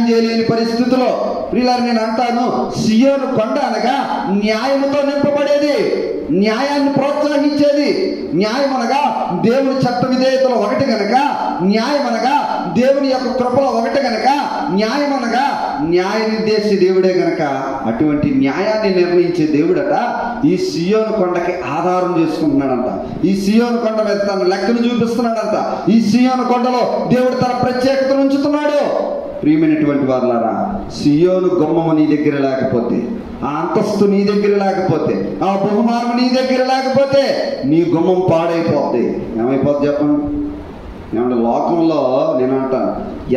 చేయలేని పరిస్థితిలో ప్రియులారా నేను అంటాను, సియోను కొండ అనగా న్యాయముతో నింపబడేది, న్యాయాన్ని ప్రోత్సహించేది. న్యాయం అనగా దేవుని చట్ట విధేయతలో ఒకటి గనక, న్యాయం అనగా దేవుని యొక్క కృపలో ఒకటి గనక, న్యాయం అనగా న్యాయ నిర్దేశి దేవుడే గనక, అటువంటి న్యాయాన్ని నిర్ణయించే దేవుడట ఈ సియోను కొండకి ఆధారం చేసుకుంటున్నాడంట. ఈ సియోను కొండ మీద తన లెక్కలు చూపిస్తున్నాడంట. ఈ సియోను కొండలో దేవుడు తన ప్రత్యేకతను ఉంచుతున్నాడు. ప్రియమైనటువంటి వారులారా, సియోను గుమ్మము నీ దగ్గర లేకపోతే, ఆ అంతస్తు నీ దగ్గర లేకపోతే, ఆ బహుమానం నీ దగ్గర లేకపోతే నీ గుమ్మం పాడైపోద్ది. ఏమైపోద్ది చెప్పండి? ఏమంటే లోకంలో నేను అంటాను,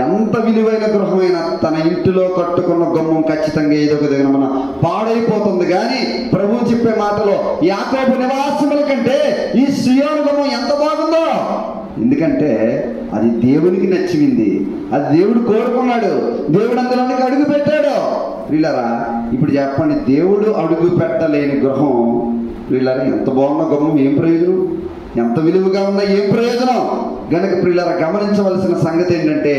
ఎంత విలువైన గృహమైనా తన ఇంటిలో కట్టుకున్న గుమ్మం ఖచ్చితంగా ఏదో ఒక దగ్గర మన పాడైపోతుంది. కానీ ప్రభువు చెప్పే మాటలో యాకోబు నివాసముల కంటే ఈ సియోను గుమ్మం ఎంత బాగుందో. ఎందుకంటే అది దేవునికి నచ్చింది, అది దేవుడు కోరుకున్నాడు, దేవుడు అందులోనికి అడుగు పెట్టాడు. వీళ్ళరా ఇప్పుడు చెప్పండి, దేవుడు అడుగు పెట్టలేని గృహం వీళ్ళరా ఎంత బాగున్న గుమ్మం ఏం ప్రయోజనం? ఎంత విలువగా ఉన్నా ఏం ప్రయోజనం? గనక ప్రియులారా గమనించవలసిన సంగతి ఏంటంటే,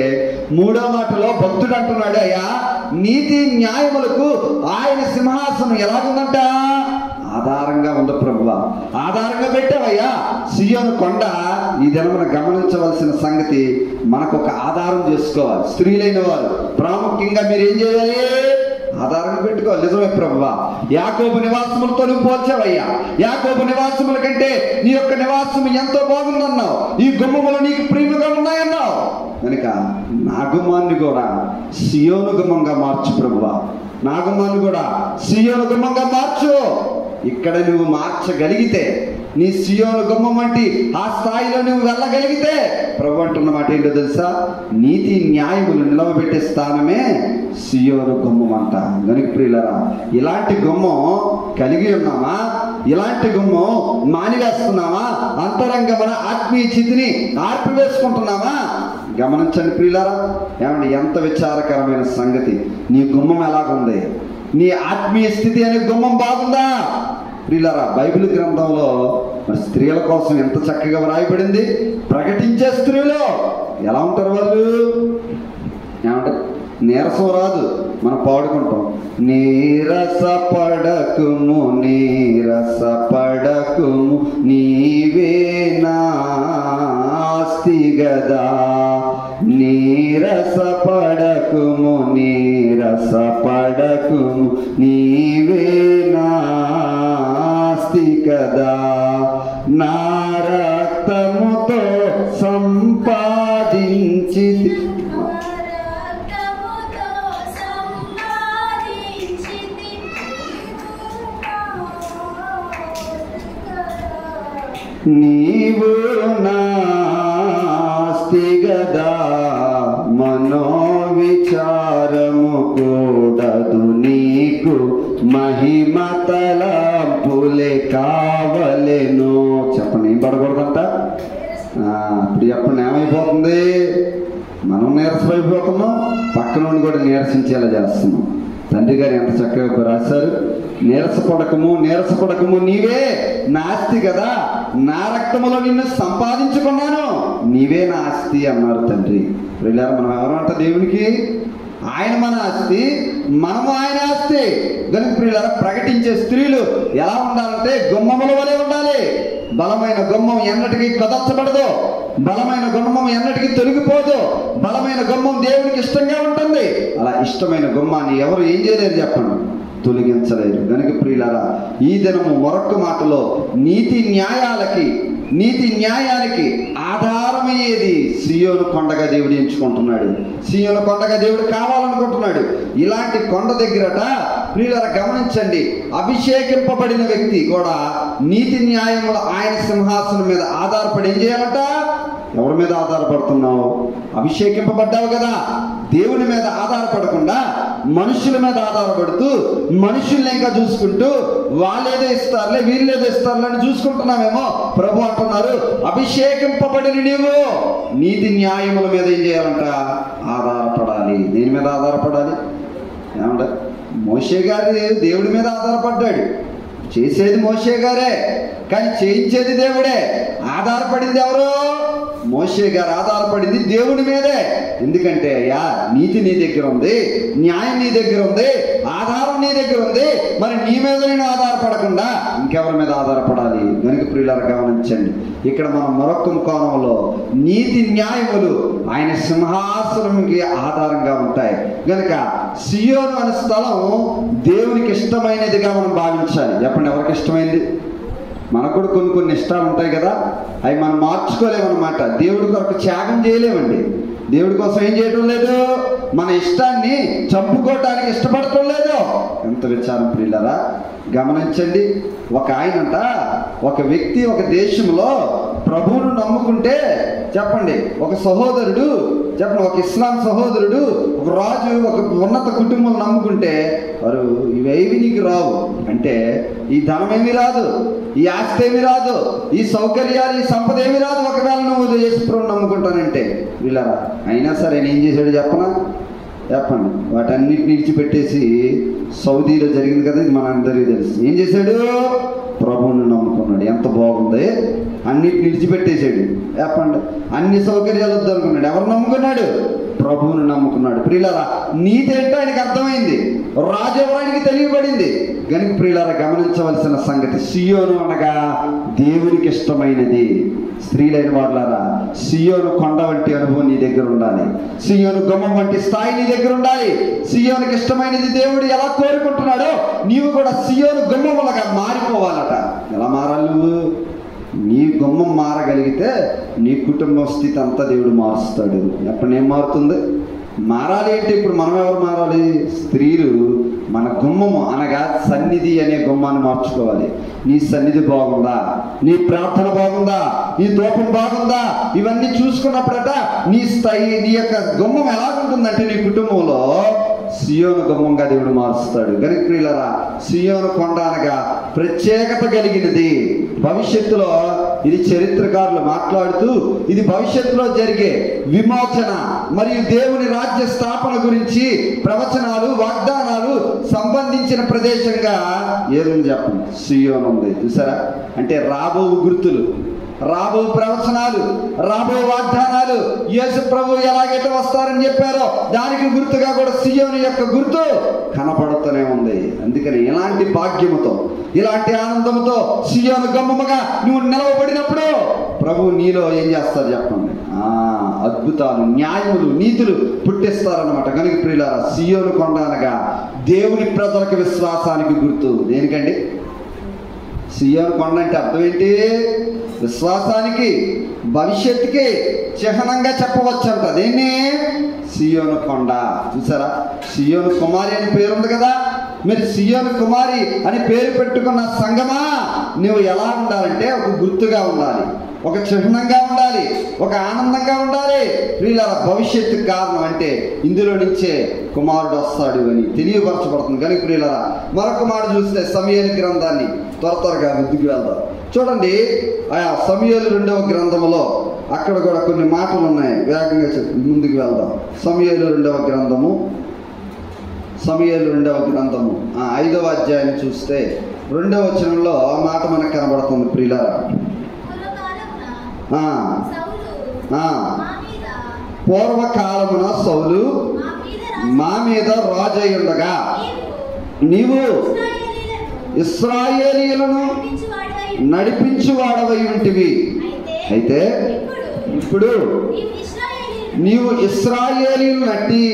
3వ మాటలో భక్తుడు అంటున్నాడు, అయ్యా నీతి న్యాయములకు ఆయన సింహాసనం ఎలాగుందంట? ఆధారంగా ఉంది ప్రభువా, ఆధారంగా పెట్టావయ్యా సియోను కొండ. ఈ దినమున గమనించవలసిన సంగతి, మనకు ఒక ఆధారం చేసుకోవాలి. స్త్రీలైన వారు ప్రాముఖ్యంగా మీరు ఏం చేయాలి? ఆధారంగా పెట్టుకోవాలి. నిజమే ప్రభువా, యాకోబు నివాసములతో నువ్వు పోల్చావయ్యా, యాకోబు నివాసముల కంటే నీ యొక్క నివాసం ఎంతో బాగుందన్నావు, ఈ గుమ్మములు నీకు ప్రియముగా ఉన్నాయన్నావు. కనుక నా గుమ్మాన్ని కూడా సియోను గుమ్మంగా మార్చు ప్రభువా, నా గుమ్మాన్ని కూడా సియోను గుమ్మంగా మార్చు. ఇక్కడ నువ్వు మార్చగలిగితే, నీ సియోను గుమ్మం వంటి ఆ స్థాయిలో నువ్వు వెళ్ళగలిగితే, ప్రభు అంటున్న మాట ఏంటో తెలుసా? నీతి న్యాయములు నిలవబెట్టే స్థానమే సియోను గుమ్మం అంట. గనుక ప్రియులారా, ఇలాంటి గుమ్మం కలిగి ఉన్నామా? ఇలాంటి గుమ్మం మానివేస్తున్నామా? అంతరంగమున ఆత్మీయ స్థితిని ఆర్పివేసుకుంటున్నామా? గమనించండి ప్రియులారా, ఏమండి ఎంత విచారకరమైన సంగతి. నీ గుమ్మం ఎలాగుంది? నీ ఆత్మీయ స్థితి అనే గుమ్మం బాగుందా? ప్రియులారా, బైబిల్ గ్రంథంలో స్త్రీల కోసం ఎంత చక్కగా వ్రాయబడింది. ప్రకటించే స్త్రీలు ఎలా ఉంటారు? వాళ్ళు ఏమంటారు? నీరసం రాదు, మనం పాడుకుంటాం, నీరస పడకుము నీరస పడకుము నీవే నాస్తి గదా, నీరస పడకుము నీరస పడకుము నీవే నాస్తి కదా, నా రక్తముతో సంపాదించి నీవు నాస్తి గదా, మనోవిచారము కూడదు నీకు, మహిమ తలంపులే కావలెను. చెప్పండి, ఏం పడకూడదంట? ఇప్పుడు చెప్పండి, ఏమైపోతుంది? మనం నీరసమైపోతున్నాం, పక్కన నుండి కూడా నీరసించేలా చేస్తున్నాం. తండ్రి గారు ఎంత చక్కగా రాశారు, నీరసపడకము నీవే నాస్తి కదా, నా రక్తములో నిన్ను సంపాదించుకున్నాను, నీవే నా ఆస్తి అన్నారు తండ్రి. వీళ్ళారా, మనం ఎవరంట దేవునికి? ఆయన మన ఆస్తి, మనము ఆయన ఆస్తి. కనుక ప్రియులారా, ప్రకటించే స్త్రీలు ఎలా ఉండాలంటే గుమ్మముల వలె ఉండాలి. బలమైన గుమ్మం ఎన్నటికీ కదర్చబడదు, బలమైన గుమ్మం ఎన్నటికీ తొలగిపోదు, బలమైన గుమ్మం దేవునికి ఇష్టంగా ఉంటుంది. అలా ఇష్టమైన గుమ్మాన్ని ఎవరు ఏం చేయలేరు చెప్పండి, తొలగించలేరు. కనుక ప్రియులారా, ఈ దినము మరొక మాటలో నీతి న్యాయానికి ఆధారమయ్యేది సియోను కొండగా దేవుడు ఎంచుకుంటున్నాడు. సియోను కొండగా దేవుడు కావాలనుకుంటున్నాడు. ఇలాంటి కొండ దగ్గరట ప్రియులారా గమనించండి, అభిషేకింపబడిన వ్యక్తి కూడా నీతి న్యాయముల ఆయన సింహాసనం మీద ఆధారపడి ఏం చేయాలంట? ఎవరి మీద ఆధారపడుతున్నావు? అభిషేకింపబడ్డావు కదా, దేవుని మీద ఆధారపడకుండా మనుషుల మీద ఆధారపడుతూ మనుషుల్ని ఇంకా చూసుకుంటూ వాళ్ళేదో ఇస్తారులే వీళ్ళేదో ఇస్తారులే అని చూసుకుంటున్నామేమో. ప్రభు అంటున్నారు, అభిషేకింపబడిన నీవు నీతి న్యాయముల మీద ఏం చేయాలంట? ఆధారపడాలి. దేని మీద ఆధారపడాలి? ఏమంట? మోషే గారి దేవుడి మీద ఆధారపడ్డాడు. చేసేది మోషే గారే, కానీ చేయించేది దేవుడే. ఆధారపడింది ఎవరు? మోషే గారు ఆధారపడింది దేవుడి మీదే. ఎందుకంటే అయ్యా నీతి నీ దగ్గర ఉంది, న్యాయం నీ దగ్గర ఉంది, ఆధారం నీ దగ్గర ఉంది, మరి నీ మీద నేను ఆధారపడకుండా ఇంకెవరి మీద ఆధారపడాలి? కనుక ప్రియులారా గమనించండి, ఇక్కడ మనం మరొక కోణంలో నీతి న్యాయములు ఆయన సింహాసనంకి ఆధారంగా ఉంటాయి. కనుక సియోను అనే స్థలం దేవునికి ఇష్టమైనదిగా మనం భావించాలి. చెప్పండి, ఎవరికి ఇష్టమైంది? మనకు కూడా కొన్ని ఇష్టాలు ఉంటాయి కదా, అవి మనం మార్చుకోలేమన్నమాట. దేవుడి కొరకు త్యాగం చేయలేమండి. దేవుడి కోసం ఏం చేయటం లేదు, మన ఇష్టాన్ని చంపుకోవటానికి ఇష్టపడటం లేదు. ఎంత విచారం ప్రియులారా గమనించండి. ఒక ఆయనంట, ఒక వ్యక్తి ఒక దేశంలో ప్రభువును నమ్ముకుంటే చెప్పండి, ఒక సహోదరుడు చెప్పండి, ఒక ఇస్లాం సహోదరుడు, ఒక రాజు, ఒక ఉన్నత కుటుంబం నమ్ముకుంటే వారు ఇవేవి నీకు రావు అంటే, ఈ ధనం ఏమి రాదు, ఈ ఆస్తి ఏమి రాదు, ఈ సౌకర్యాలు, ఈ సంపద ఏమి రాదు, ఒకవేళ నువ్వు యేసుప్రభువుని నమ్ముకుంటానంటే. వీళ్ళరా అయినా సరే ఆయన ఏం చేశాడు చెప్పనా? చెప్పండి, వాటన్నిటిని విడిచిపెట్టేసి సౌదీలో జరిగింది కదా, ఇది మనందరికీ తెలుసు. ఏం చేశాడు? ప్రభువుని నమ్ముకున్నాడు. ఎంత బాగుంది, అన్నిటిని విడిచిపెట్టేశాడు. చెప్పండి, అన్ని సౌకర్యాలు వద్దనుకున్నాడు. ఎవరు నమ్ముకున్నాడు? ప్రభువుని నమ్ముకున్నాడు. ప్రియులారా నీతి ఏంటో ఆయనకి అర్థమైంది, రాజు ఎవరానికి తెలియబడింది. కనుక ప్రియులారా గమనించవలసిన సంగతి, సియోను అనగా దేవునికి ఇష్టమైనది. స్త్రీలైన వాళ్ళారా, సియోను కొండ వంటి అనుభవం నీ దగ్గర ఉండాలి. సియోను గుమ్మం వంటి స్థాయి నీ దగ్గర ఉండాలి. సియోనుకి ఇష్టమైనది దేవుడు ఎలా కోరుకుంటున్నాడో నీవు కూడా సియోను గుమ్మములుగా మారిపోవాలట. ఎలా మారాలి? నువ్వు నీ గుమ్మం మారగలిగితే నీ కుటుంబ స్థితి అంతా దేవుడు మారుస్తాడు. ఎప్పుడు ఏం మారుతుంది? మారాలి అంటే ఇప్పుడు మనం ఎవరు మారాలి? స్త్రీలు మన గుమ్మము అనగా సన్నిధి అనే గుమ్మాన్ని మార్చుకోవాలి. నీ సన్నిధి బాగుందా, నీ ప్రార్థన బాగుందా, నీ దూపం బాగుందా, ఇవన్నీ చూసుకున్నప్పుడట నీ స్థాయి, నీ యొక్క గుమ్మం ఎలాగుంటుందంటే నీ కుటుంబంలో సియోను గుమ్మంగా దేవుడు మారుస్తాడు. కనుక ప్రియులారా సియోను కొండ అనగా ప్రత్యేకత కలిగినది. భవిష్యత్తులో ఇది చరిత్రకారులు మాట్లాడుతూ ఇది భవిష్యత్తులో జరిగే విమోచన మరియు దేవుని రాజ్య స్థాపన గురించి ప్రవచనాలు, వాగ్దానాలు సంబంధించిన ప్రదేశంగా ఏదని చెప్పండి సియోను ఉంది. చూసారా? అంటే రాబో గుర్తులు, రాబో ప్రవచనాలు, రాబో వాగ్దానాలు, యేసు ప్రభు ఎలాగైతే వస్తారని చెప్పారో దానికి గుర్తుగా కూడా సియోను యొక్క గుర్తు కనపడుతూనే ఉంది. అందుకని ఇలాంటి భాగ్యముతో, ఇలాంటి ఆనందంతో సియోను గమ్మముగా నువ్వు నిలవబడినప్పుడు ప్రభు నీలో ఏం చేస్తారు చెప్పండి? అద్భుతాలు, న్యాయములు, నీతులు పుట్టిస్తారనమాట. కనుక ప్రియులారా సియోను కొండ అనగా దేవుని ప్రజలకు విశ్వాసానికి గుర్తు. దేనికండి? సియోను కొండ అంటే అర్థం ఏంటి? విశ్వాసానికి, భవిష్యత్తుకి చిహ్నంగా చెప్పవచ్చు అంట. దేన్ని? సియోను కొండ. చూసారా? సియోను కుమారి అని పేరుంది కదా. మీరు సియోను కుమారి అని పేరు పెట్టుకున్న సంగమా, నువ్వు ఎలా ఉండాలంటే ఒక గుర్తుగా ఉండాలి, ఒక చిహ్నంగా ఉండాలి, ఒక ఆనందంగా ఉండాలి. ప్రియులారా భవిష్యత్తుకు కారణం అంటే ఇందులో నుంచే కుమారుడు వస్తాడు అని తెలియపరచబడుతుంది. కనుక ప్రియులారా మరొక మాట చూస్తే సమూయేలు గ్రంథాన్ని త్వరగా ముందుకు వెళ్దాం. చూడండి, ఆయా సమూయేలు 2వ గ్రంథములో అక్కడ కూడా కొన్ని మాటలు ఉన్నాయి. వేగంగా ముందుకు వెళ్దాం. సమూయేలు 2వ గ్రంథము 5వ అధ్యాయం చూస్తే 2వ వచనంలో ఆ మాట మనకు కనబడుతుంది. ప్రియులారా పూర్వకాలమున సౌలు మా మీద రాజై ఉండగా నీవు ఇశ్రాయేలీయులను నడిపించువాడవై ఉంటివి. అయితే ఇప్పుడు నీవు ఇశ్రాయేలీయులను నట్టి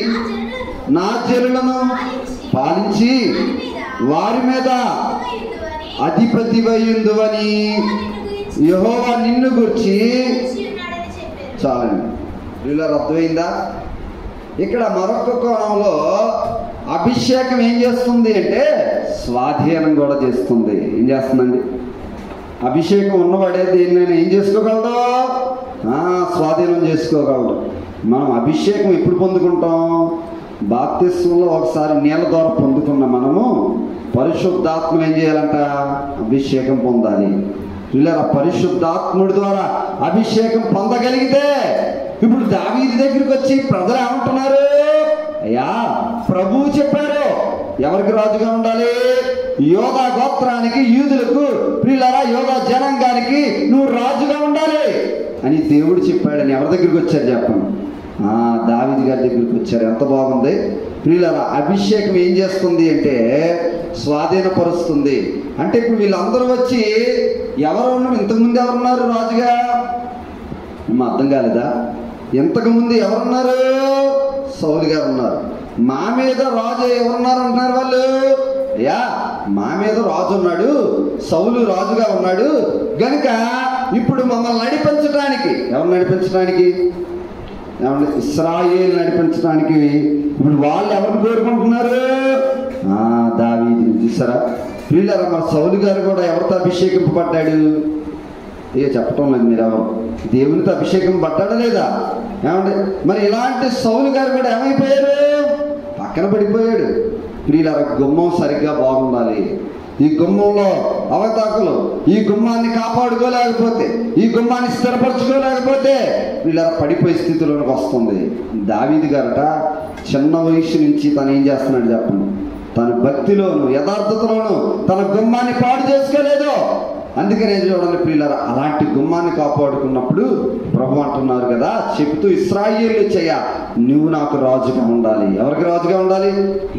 నా జనులను పాలించి వారి మీద అధిపతివయుందువని యెహోవా నిన్ను గురించి. చాలండి, వీళ్ళ అర్థమైందా? ఇక్కడ మరొక కోణంలో అభిషేకం ఏం చేస్తుంది అంటే స్వాధీనం కూడా చేస్తుంది. ఏం చేస్తుందండి? అభిషేకం ఉన్నవాడే దీన్ని ఏం చేసుకోగలడు? స్వాధీనం చేసుకోగలడు. మనం అభిషేకం ఎప్పుడు పొందుకుంటాం? బాప్తిస్మంలో ఒకసారి నీళ్ళ ద్వారా పొందుకున్న మనము పరిశుద్ధాత్మ ఏం చేయాలంట? అభిషేకం పొందాలి. ఇలా పరిశుద్ధాత్ముడి ద్వారా అభిషేకం పొందగలిగితే ఇప్పుడు దావీదు దగ్గరికి వచ్చి ప్రజలు ఏమంటున్నారు? అయ్యా ప్రభువు చెప్పారు ఎవరికి రాజుగా ఉండాలి? యోధా గోత్రానికి, యూదులకు, ప్రియులారా యోధా జనాంగానికి నువ్వు రాజుగా ఉండాలి. అని దేవుడు చెప్పాడని ఎవరి దగ్గరికి వచ్చారు చెప్పండి? దావీదు గారి దగ్గరికి వచ్చారు. ఎంత బాగుంది ప్రియులారా! అభిషేకం ఏం చేస్తుంది అంటే స్వాధీనపరుస్తుంది. అంటే ఇప్పుడు వీళ్ళందరూ వచ్చి ఎవరు ఉన్నారు? ఇంతకుముందు ఎవరున్నారు రాజుగా? అర్థం కాలేదా? ఇంతకుముందు ఎవరున్నారు? సౌలు గారు ఉన్నారు. మా మీద రాజు ఎవరున్నారు అంటున్నారు వాళ్ళు. అయ్యా, మా మీద రాజు ఉన్నాడు, సౌలు రాజుగా ఉన్నాడు గనుక ఇప్పుడు మమ్మల్ని నడిపించడానికి, ఎవరు నడిపించడానికి? ఏమంటే ఇశ్రాయేలు నడిపించడానికి ఇప్పుడు వాళ్ళు ఎవరిని కోరుకుంటున్నారు? దావీదుని. చూసారా ప్రియులారా? మన సౌలు గారు కూడా ఎవరితో అభిషేకింపబడ్డాడు? చెప్పటం లేదు మీరు ఎవరు? దేవునితో అభిషేకం పడ్డాడా లేదా? ఏమంటే మరి ఇలాంటి సౌలు గారు కూడా ఏమైపోయారు? పక్కన పడిపోయాడు. ప్రియులారా, గుమ్మం సరిగ్గా బాగుండాలి. ఈ గుమ్మంలో అవతాకులు ఈ గుమ్మాన్ని కాపాడుకోలేకపోతే, ఈ గుమ్మాన్ని స్థిరపరచుకోలేకపోతే వీళ్ళ పడిపోయే స్థితిలోకి వస్తుంది. దావీదు గారట చిన్న వయసు నుంచి తను ఏం చేస్తున్నాడు చెప్పండి? తన భక్తిలోను యథార్థతలోను తన గుమ్మాన్ని పాడు చేసుకోలేదు. అందుకనే చూడండి ప్రియులారా, అలాంటి గుమ్మాన్ని కాపాడుకున్నప్పుడు ప్రభు అంటున్నారు కదా, చెప్తూ ఇశ్రాయేలు చెయ్య, నువ్వు నాకు రాజుగా ఉండాలి. ఎవరికి రాజుగా ఉండాలి?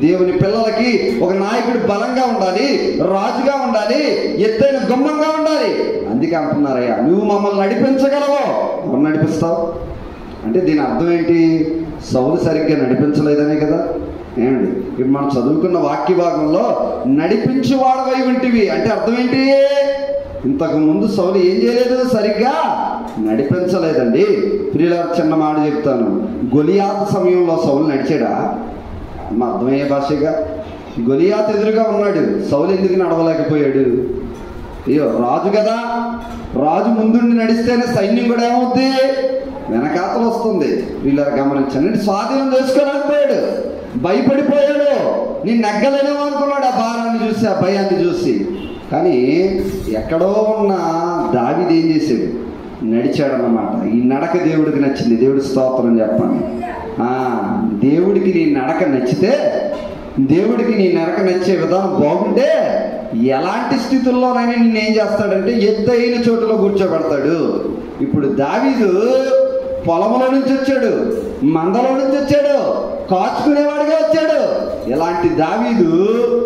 దేవుని పిల్లలకి ఒక నాయకుడు బలంగా ఉండాలి, రాజుగా ఉండాలి, ఎత్తైన గుమ్మంగా ఉండాలి. అందుకే అంటున్నారయ్యా, నువ్వు మమ్మల్ని నడిపించగలవు. ఎవరు నడిపిస్తావు అంటే దీని అర్థం ఏంటి? సౌలు సరిగ్గా నడిపించలేదనే కదా. ఏమండి ఇప్పుడు మనం చదువుకున్న వాక్య భాగంలో నడిపించి వాడవై ఉంటివి అంటే అర్థం ఏంటి? ఇంతకు ముందు సౌలు ఏం చేయలేదు? సరిగ్గా నడిపించలేదండి. ప్రియులారా, చిన్న మాట చెప్తాను. గొలియాతు సమయంలో సౌలు నడిచాడా? అర్థమయ్యే భాషగా గొలియాతు ఎదురుగా ఉన్నాడు, సౌలు ఎందుకు నడవలేకపోయాడు? అయ్యో, రాజు కదా, రాజు ముందుండి నడిస్తేనే సైన్యం కూడా ఏమవుద్ది? వెనకాతలు వస్తుంది. ప్రియులారా గమనించండి, స్వాధీనం చేసుకోలేకపోయాడు, భయపడిపోయాడు. నేను నెగ్గలేనేమో అనుకున్నాడు ఆ భారాన్ని చూసి, ఆ భయాన్ని చూసి. కానీ ఎక్కడో ఉన్న దావీదు ఏం చేశాడు? నడిచాడన్నమాట. ఈ నడక దేవుడికి నచ్చింది. దేవుడి స్తోత్రం చెప్పండి. దేవుడికి నీ నడక నచ్చితే, దేవుడికి నీ నడక నచ్చే విధానం బాగుంటే ఎలాంటి స్థితుల్లోనైనా నిన్నేం చేస్తాడంటే ఎత్తైన చోటులో కూర్చోబెడతాడు. ఇప్పుడు దావీదు పొలంలో నుంచి వచ్చాడు, మందలో నుంచి వచ్చాడు, కాచుకునేవాడిగా వచ్చాడు. ఇలాంటి దావీదు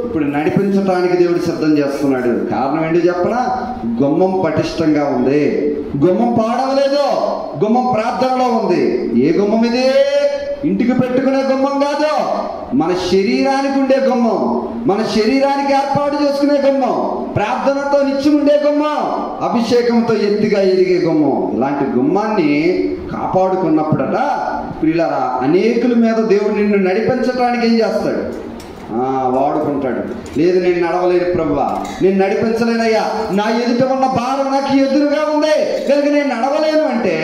ఇప్పుడు నడిపించడానికి దేవుడు సిద్ధం చేస్తున్నాడు. కారణం ఏంటో చెప్పనా? గుమ్మం పటిష్టంగా ఉంది, గుమ్మం పాడవలేదు, గుమ్మం ప్రార్థనలో ఉంది. ఏ గుమ్మం ఇది? ఇంటికి పెట్టుకునే గుమ్మం కాదు, మన శరీరానికి ఉండే గుమ్మం, మన శరీరానికి ఏర్పాటు చేసుకునే గుమ్మం, ప్రార్థనతో నిత్యం ఉండే గుమ్మం, అభిషేకంతో ఎత్తుగా ఎదిగే గుమ్మం. ఇలాంటి గుమ్మాన్ని కాపాడుకున్నప్పుడట ప్రియులారా, అనేకుల మీద దేవుడు నిన్ను నడిపించడానికి ఏం చేస్తాడు? వాడుకుంటాడు. లేదు, నేను నడవలేను ప్రభువా, నేను నడిపించలేనయ్యా, నా ఎదుట ఉన్న భారం నాకు ఎదురుగా ఉంది కనుక నేను నడవలేను అంటే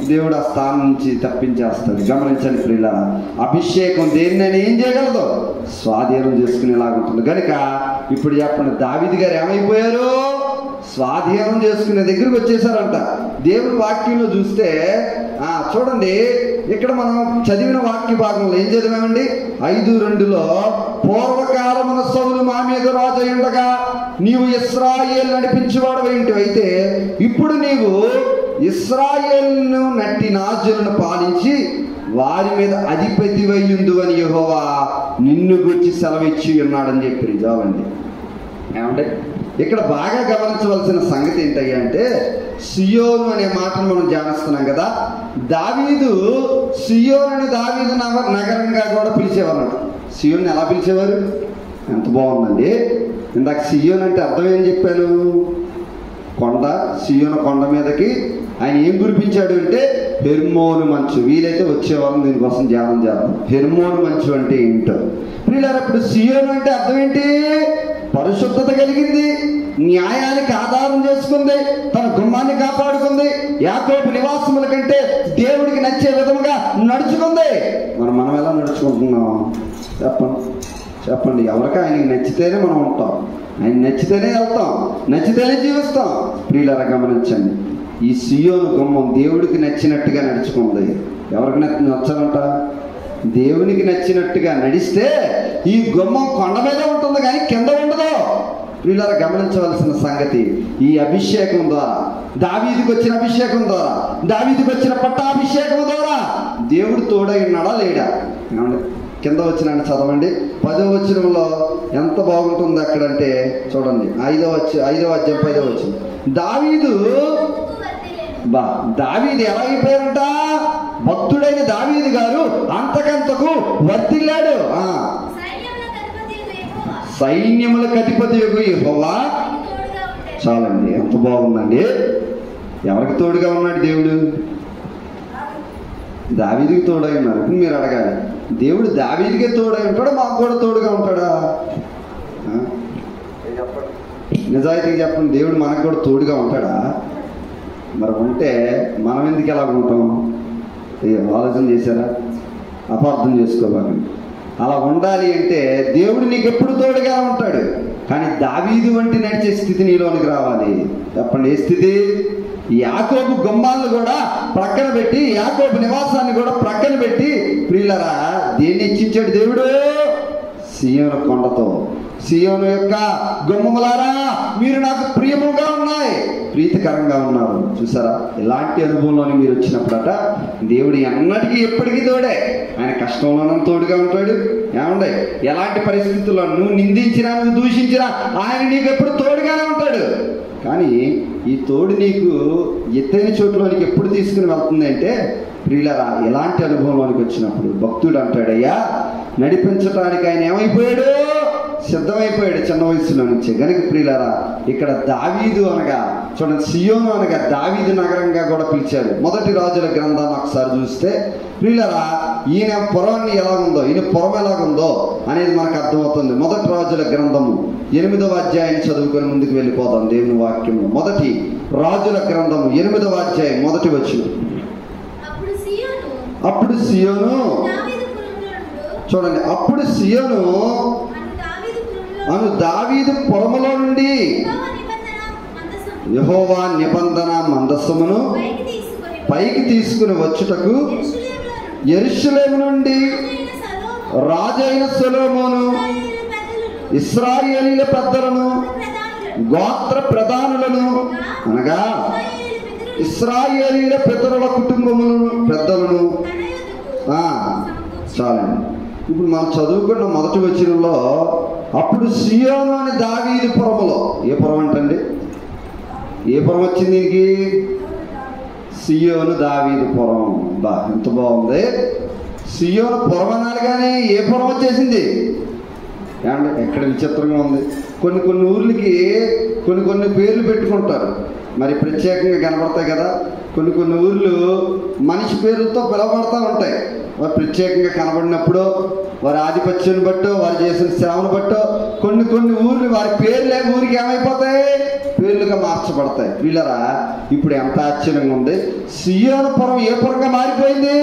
దేవుడు ఆ స్థానం నుంచి తప్పించేస్తాడు. గమనించండి ప్రియులారా, అభిషేకం దేన్నైనా ఏం చేయగలదు? స్వాధీనం చేసుకునేలాగుంటుంది. కనుక ఇప్పుడు చెప్పండి, దావీదు గారు ఏమైపోయారు? స్వాధీనం చేసుకునే దగ్గరికి వచ్చేసారంట. దేవుడి వాక్యంలో చూస్తే చూడండి, ఇక్కడ మనం చదివిన వాక్య భాగంలో ఏం చదివామండి? 5:2 పూర్వకాలమున సౌలు మా మీద రాజు అయ్యుండగా నీవు ఇశ్రాయేలు నడిపించేవాడు ఏంటివైతే ఇప్పుడు నీవు ఇశ్రాయేలును నట్టి నాజులను పాలించి వారి మీద అధిపతివయ్యుందు అని యెహోవా నిన్ను గురించి సెలవిచ్చి ఉన్నాడని చెప్పి నిజామండి. ఏమంటే ఇక్కడ బాగా గమనించవలసిన సంగతి ఏంటయ్యా అంటే, సియోను అనే మాటను మనం ధ్యానిస్తున్నాం కదా. దావీదు సియోను దావీదు నగరంగా కూడా పిలిచేవారు. సియోను ఎలా పిలిచేవారు? ఎంత బాగుందండి. ఇందాక సియోను అంటే అర్థం ఏం చెప్పాను? కొండ. సియోను కొండ మీదకి ఆయన ఏం కురిపించాడు అంటే హెర్మోను మంచు. వీలైతే వచ్చేవాళ్ళం దీనికోసం ధ్యానం చేద్దాం. హెర్మోను మంచు అంటే ఏంటో ప్రియులారా. ఇప్పుడు సియోను అంటే అర్థం ఏంటి? పరిశుద్ధత కలిగింది, న్యాయానికి ఆధారం చేసుకుంది, తన గుమ్మాన్ని కాపాడుకుంది, యాకోబు నివాసముల కంటే దేవుడికి నచ్చే విధంగా నడుచుకుంది. మనం ఎలా నడుచుకుంటున్నాం చెప్పండి. ఎవరికి ఆయనకి నచ్చితేనే మనం ఉంటాం, ఆయన నచ్చితేనే వెళ్తాం, నచ్చితేనే జీవిస్తాం. ప్రియులారా గమనించండి, ఈ సియోను గుమ్మం దేవుడికి నచ్చినట్టుగా నడుచుకుంది. ఎవరికి నచ్చాలంట? దేవునికి నచ్చినట్టుగా నడిస్తే ఈ గుమ్మం కొండ మీద ఉంటుంది కానీ కింద ఉండదు. ప్రియులారా గమనించవలసిన సంగతి, ఈ అభిషేకం ద్వారా, దావీదుకి వచ్చిన అభిషేకం ద్వారా, దావీదుకి వచ్చిన పట్టాభిషేకం ద్వారా దేవుడు తోడై ఉన్నాడా లేడా? కింద వచ్చిన చదవండి 10వ వచనంలో ఎంత బాగుంటుంది అక్కడంటే చూడండి. 5వ అధ్యాయం 5వ వచనం. దావీదు ఎలా అయిపోయారంట? భక్తుడైన దావీదు గారు అంతకంతకు వర్ధిల్లాడు. సైన్యములకు అధిపతి యెహోవా. చాలండి, ఎంత బాగుందండి. ఎవరికి తోడుగా ఉన్నాడు దేవుడు? దావీదుకి తోడై ఉన్నారు. ఇప్పుడు మీరు అడగాలి, దేవుడు దావీదుకే తోడై ఉంటాడా, మాకు కూడా తోడుగా ఉంటాడా? నిజాయితీగా చెప్పండి, దేవుడు మనకు కూడా తోడుగా ఉంటాడా? మరి ఉంటే మనం ఎందుకు ఎలా ఉంటాం? ఆలోచన చేశారా? అపార్థం చేసుకోవాలి. అలా ఉండాలి అంటే దేవుడు నీకు ఎప్పుడు తోడుగా ఉంటాడు. కానీ దావీదు వంటి నడిచే స్థితి నీలోనికి రావాలి. చెప్పండి, ఏ స్థితి? యాకోబు గుమ్మాలను కూడా ప్రక్కన పెట్టి, యాకోబు నివాసాన్ని కూడా ప్రక్కన పెట్టి, ప్రియులరా దేన్ని ఇచ్చించాడు దేవుడు? సియోను కొండతో, సియోను యొక్క గుమ్మములారా మీరు నాకు ప్రియముగా ఉన్నాయి, ప్రీతికరంగా ఉన్నారు. చూసారా, ఇలాంటి అనుభవంలోని మీరు వచ్చినప్పుడట దేవుడు ఎన్నటికీ ఎప్పటికీ తోడే. ఆయన కష్టంలోనూ తోడుగా ఉంటాడు. ఏమండే, ఎలాంటి పరిస్థితుల్లో నువ్వు నిందించినా, నువ్వు దూషించినా ఆయన నీకు ఎప్పుడు తోడుగానే ఉంటాడు. కానీ ఈ తోడు నీకు ఎత్తైన చోట్లోనికి ఎప్పుడు తీసుకుని వెళ్తుంది అంటే, ప్రియులరా ఎలాంటి అనుభవంలోనికి వచ్చినప్పుడు భక్తుడు అంటాడయ్యా, నడిపించడానికి ఆయన ఏమైపోయాడు? సిద్ధమైపోయాడు చిన్న వయసులో నుంచే. గనుక ప్రియులరా ఇక్కడ దావీదు అనగా చూడండి, సియోను అనగా దావీదు నగరంగా కూడా పిలిచారు. మొదటి రాజుల గ్రంథాన్ని ఒకసారి చూస్తే ప్రియులరా ఈయన పురాన్ని ఎలాగుందో, ఈయన పురం ఎలాగుందో అనేది మనకు అర్థమవుతుంది. మొదటి రాజుల గ్రంథము 8వ అధ్యాయం చదువుకొని ముందుకు వెళ్ళిపోదాం దేవుని వాక్యము. మొదటి రాజుల గ్రంథము 8వ అధ్యాయం 1వ వచనం. అప్పుడు సియోను, చూడండి, అప్పుడు సియోను అను దావీదు పురములో నుండి యెహోవా నిబంధన మందసమును పైకి తీసుకుని వచ్చుటకు యెరూషలేము నుండి రాజైన సొలొమోను ఇశ్రాయేలీయుల పెద్దలను, గోత్ర ప్రధానులను అనగా ఇశ్రాయేలీయుల పితరుల కుటుంబములను పెద్దలను. చాలండి. ఇప్పుడు మనం చదువుకున్న మొదటి వచనంలో అప్పుడు సియోను అని దావీదు పురములో, ఏ పురం అంటండి? ఏ పురం వచ్చింది దీనికి? సియోను దావీదు పురం. ఎంత బాగుంది. సియోను పురం అనాలి కానీ ఏ పురం వచ్చేసింది? ఏమంటే ఎక్కడ విచిత్రంగా ఉంది. కొన్ని ఊర్లకి కొన్ని పేర్లు పెట్టుకుంటారు, మరి ప్రత్యేకంగా కనబడతాయి కదా. కొన్ని ఊర్లు మనిషి పేరుతో పిలవబడతా ఉంటాయి. వారు ప్రత్యేకంగా కనబడినప్పుడు, వారి ఆధిపత్యాన్ని బట్టో, వారు చేసిన సేవను బట్టో కొన్ని ఊర్లు వారి పేర్లే ఊరికి ఏమైపోతాయి? పేర్లుగా మార్చబడతాయి. వీళ్ళరా ఇప్పుడు ఎంత ఆశ్చర్యంగా ఉంది. సియోను పురం ఏ పురంగా మారిపోయింది?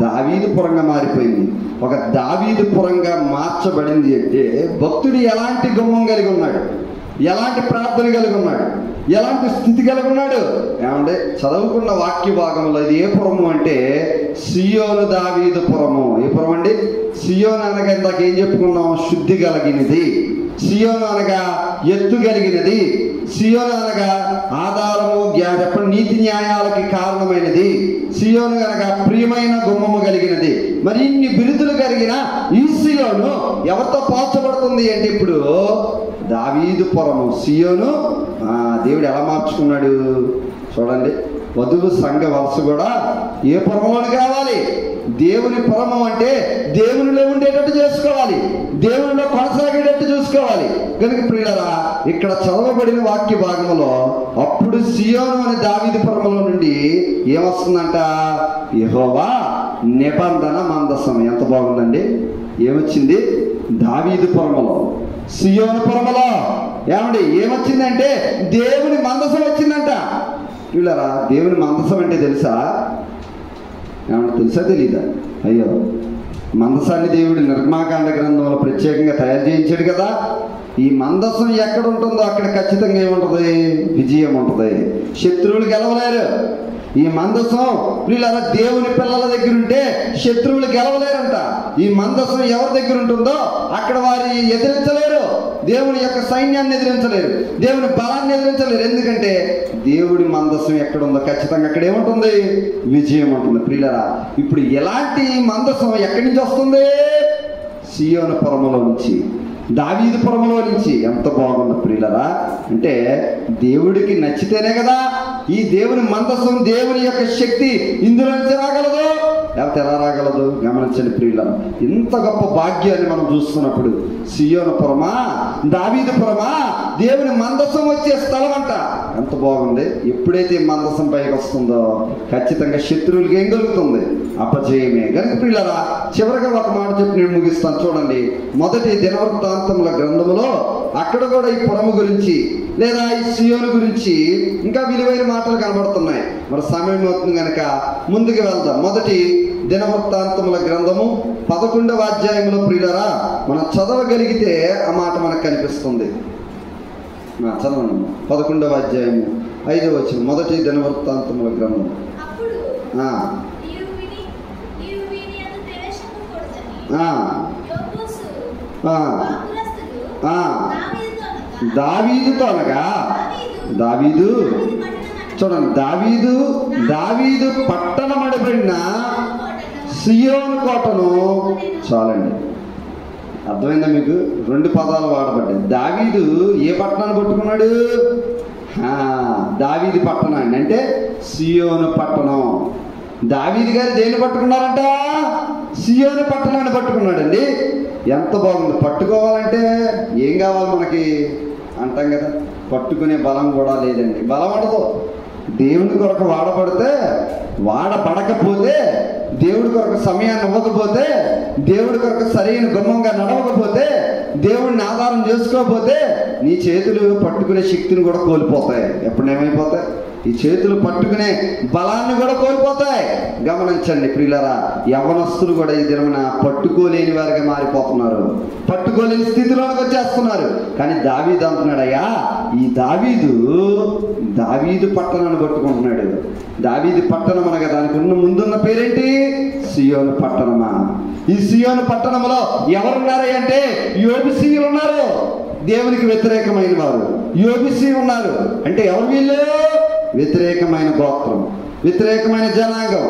దావీదు పురంగా మారిపోయింది. ఒక దావీదు పురంగా మార్చబడింది అంటే భక్తుడు ఎలాంటి గుమ్మం కలిగి ఉన్నాడు, ఎలాంటి ప్రార్థన కలిగి ఉన్నాడు, ఎలాంటి స్థితి కలిగి ఉన్నాడు? ఏమంటే చదువుకున్న వాక్య భాగంలో ఇది ఏ పురము అంటే సియోను దావీదు పురము. ఏ పురం అండి? సియోను అనగా ఇందాక ఏం చెప్పుకున్నాం? శుద్ధి కలిగినది. సియోను అనగా ఎత్తు కలిగినది. సియోను అనగా ఆధారము, చెప్పండి, నీతి న్యాయాలకి కారణమైనది. సియోను అనగా ప్రియమైన గుమ్మము కలిగినది. మరి ఇన్ని బిరుదులు కలిగిన ఈ సియోను ఎవరితో పోల్చబడుతుంది అంటే ఇప్పుడు దావీదు పురము. సియోను దేవుడు ఎలా మార్చుకున్నాడు చూడండి. వధువు సంఘ వలస కూడా ఏ పురంలోని కావాలి? దేవుని పురము అంటే దేవునిలో ఉండేటట్టు చేసుకోవాలి, దేవునిలో కొనసాగేటట్టు చూసుకోవాలి. కనుక ప్రియులరా ఇక్కడ చదవబడిన వాక్య భాగంలో అప్పుడు సియోను అనే దావీదు పురములో నుండి ఏమొస్తుందంట? యెహోవా నిబంధన మందసం. ఎంత బాగుందండి. ఏమొచ్చింది? దావీదు పురములో, సియోను పురములో ఏమండి ఏమొచ్చిందంటే దేవుని మందసం వచ్చిందంట. వీళ్ళరా దేవుని మందసం అంటే తెలుసా? ఏమన్నా తెలుసా తెలీదా? అయ్యో, మందసాన్ని దేవుడు నిర్మాకాండ గ్రంథంలో ప్రత్యేకంగా తయారు చేయించాడు కదా. ఈ మందసం ఎక్కడ ఉంటుందో అక్కడ ఖచ్చితంగా ఏముంటుంది? విజయం ఉంటుంది. శత్రువులు గెలవలేరు. ఈ మందసం ప్రియులారా దేవుని పిల్లల దగ్గర ఉంటే శత్రువులు గెలవలేరంట. ఈ మందసం ఎవరి దగ్గర ఉంటుందో అక్కడ వారి ఎదిరించలేరు, దేవుని యొక్క సైన్యాన్ని ఎదిరించలేరు, దేవుని బలాన్ని ఎదిరించలేరు. ఎందుకంటే దేవుడి మందసం ఎక్కడుందో ఖచ్చితంగా అక్కడ ఏముంటుంది? విజయం ఉంటుంది. ప్రియులారా, ఇప్పుడు ఎలాంటి మందసం ఎక్కడి నుంచి వస్తుంది? సియోను పురములో నుంచి, దావీదు పురములో నుంచి. ఎంత బాగుంది ప్రియులారా! అంటే దేవుడికి నచ్చితేనే కదా ఈ దేవుని మందసం, దేవుని యొక్క శక్తి ఇందులో నుంచి రాగలదు. లేకపోతే ఎలా రాగలదు? గమనించండి ప్రియులారా, ఇంత గొప్ప భాగ్యాన్ని మనం చూస్తున్నప్పుడు సియోను పురమా, దావీదు పురమా, దేవుని మందసం వచ్చే స్థలం అంట. ఎంత బాగుంది! ఎప్పుడైతే మందసం పైకి వస్తుందో ఖచ్చితంగా శత్రువులకి ఏం కలుగుతుంది? అపజయమే. కనుక ప్రియులారా, చివరిగా ఒక మాట చెప్పి నేను ముగిస్తాను. చూడండి, మొదటి దినవృత్తాంతముల గ్రంథములో అక్కడ కూడా ఈ పురము గురించి లేదా ఈ సియోను గురించి ఇంకా విలువైన మాటలు కనబడుతున్నాయి. మరి సమయం అవుతుంది కనుక ముందుకు వెళ్దాం. మొదటి దినవృత్తాంతముల గ్రంథము 11వ అధ్యాయంలో ప్రియులారా మనం చదవగలిగితే ఆ మాట మనకు కనిపిస్తుంది. చదవండి. 11వ అధ్యాయము 5వ వచనం. మొదటి దినవృత్తాంతముల గ్రంథం. దావీదుతో అనగా దావీదు, చూడండి, దావీదు పట్టణమడబడిన సియోను కోటను. చాలండి, అర్థమైందా మీకు? 2 పదాలు వాడబడ్డాయి. దావీదు ఏ పట్టణాన్ని పట్టుకున్నాడు? దావీదు పట్టణాన్ని, అంటే సియోను పట్టణం. దావీదు గారు దేన్ని పట్టుకున్నారంట? సియోను పట్టణాన్ని పట్టుకున్నాడండి. ఎంత బాగుంది! పట్టుకోవాలంటే ఏం కావాలి మనకి అంటాం కదా, పట్టుకునే బలం కూడా లేదండి. బలం ఉండదు. దేవుడి కొరకు వాడబడకపోతే, దేవుడి కొరకు సమయాన్ని ఇవ్వకపోతే, దేవుడి కొరకు సరైన గుమ్మంగా నడవకపోతే, దేవుడిని ఆధారం చేసుకోకపోతే నీ చేతులు పట్టుకునే శక్తిని కూడా కోల్పోతాయి. ఎప్పుడు ఏమైపోతాయి? ఈ చేతులు పట్టుకునే బలాన్ని కూడా కోల్పోతాయి. గమనించండి ప్రియులారా, యవ్వనస్తులు కూడా ఈ దినమున పట్టుకోలేని వారిగా మారిపోతున్నారు, పట్టుకోలేని స్థితిలోకి వచ్చేస్తున్నారు. కానీ దావీదు అంటున్నాడయ్యా, ఈ దావీదు పట్టణాన్ని పట్టుకుంటున్నాడు. దావీదు పట్టణం అనగా దానికి ముందున్న పేరేంటి? సియోను పట్టణమా. ఈ సియోను పట్టణంలో ఎవరున్నారయ్య అంటే యోబుసీయులు ఉన్నారు. దేవునికి వ్యతిరేకమైన వారు యోబుసీ ఉన్నారు. అంటే ఎవరు వీళ్ళు? వ్యతిరేకమైన గోత్రం, వ్యతిరేకమైన జనాంగం.